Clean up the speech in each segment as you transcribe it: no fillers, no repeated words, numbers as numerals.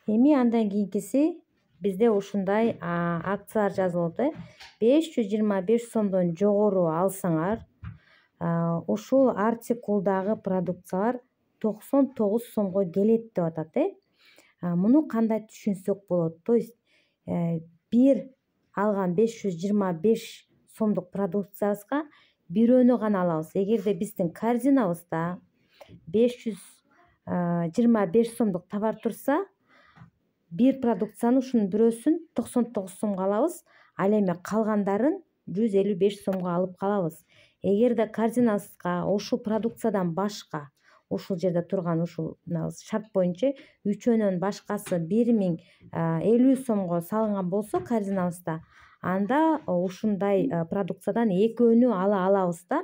Эми андан кийинкиси бизде ушундай акциялар жазылып атат. 525 сомдон жогору алсаңар, ушул артикулдагы продукциялар 99 сомго келет деп атат. Муну кандай түшүнсөк болот? То есть бир алган 525 сомдук продукциябызга бирөөнү гана алабыз. Эгерде биздин корзинабызда 525 сомдук товар турса, бир продукцияны ушунун бирөөсүн 99 сомго алабыз, ал эми калгандарын 155 сомго алып калабыз. Эгерде корзинабызга ушул продукциядан башка, ушул жерде турган ушул шарт боюнча үчөөнөн башкасы 1050 сомго салынган болсо корзинабызда, анда ушундай продукциядан экөөнү ала алабыз да.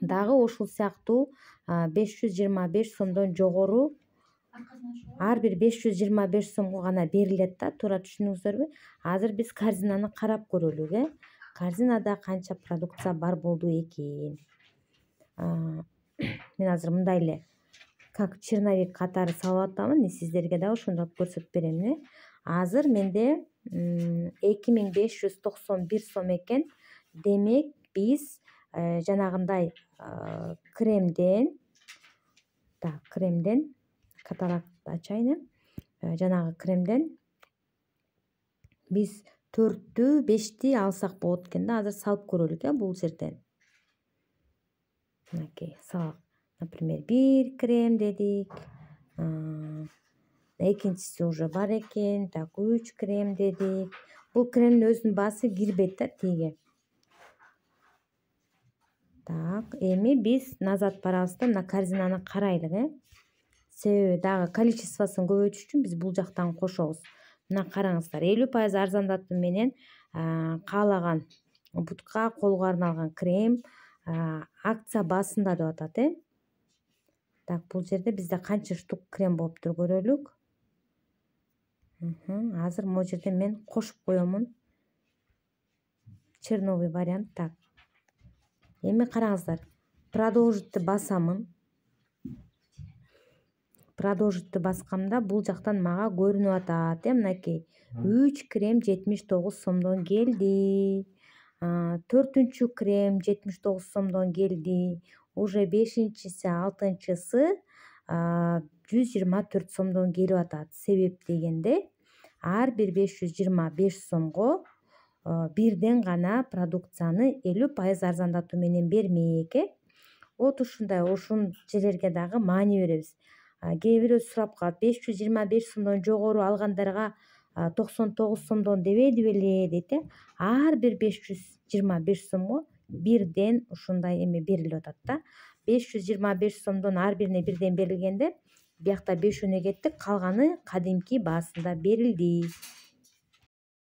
Дагы ушул сыяктуу 525 сомдон жогору ар бир 525 сомго гана берилет да. Туура түшүндүңүздөрбү? Азыр биз корзинаны карап көрөлүк. Корзинада канча продукция бар болду экен. Мен азыр мындай эле как черновик катары салып атамын. Сиздерге дагы ошондоп көрсөтүп берем. Азыр менде 2591 сом экен. Демек биз жанагындай кремден каталогду ачайын. Жанагы кремден биз 4тү 5ти алсак болот экен да. Азыр салып көрөлүк бул жерден. Мынакей салак. Например, бир крем дедик. Экинчиси уже бар экен. Так, 3 крем дедик. Бул кремдин өзүнүн баасы кирбейт да тиге. Так, эми биз назад барабыз да мына корзинаны карайлык. Себеби дагы количествосын көбөйтүш үчүн биз бул жактан кошобуз. Мына караңыздар, 50% арзандатуу менен каалаган бутка, колго арналган крем акция баасында деп атат. Так, бул жерде бизде канча штук крем болуптур көрөлүк. Азыр могу жерде мен кошуп коемун. Черновый вариант. Так. Эми караңыздар. Продолжитти басамын. Продолжитти басканда бул жактан мага көрүнүп атат. Мынакей 3 крем 79 сомдон келди. 4-үнчү крем 79 сомдон келди. Уже 5-инчиси, 6-сы 124 сомдон келип атат. Себеп дегенде ар бир 525 сомго бирден гана продукцияны 50% арзандатуу менен бермек. Вот ушундай, ушун жерлерге дагы маани беребиз. Кээ бирөө сурап калат, 525 сомдон жогору алгандарга 99 сомдон дебеди беле дейт. Ар бир 525 сомго бирден ушундай эме берилип атат да. 525 сомдон ар бирине бирден берилгенде биякта 5 кетти, калганы кадимки баасында берилди.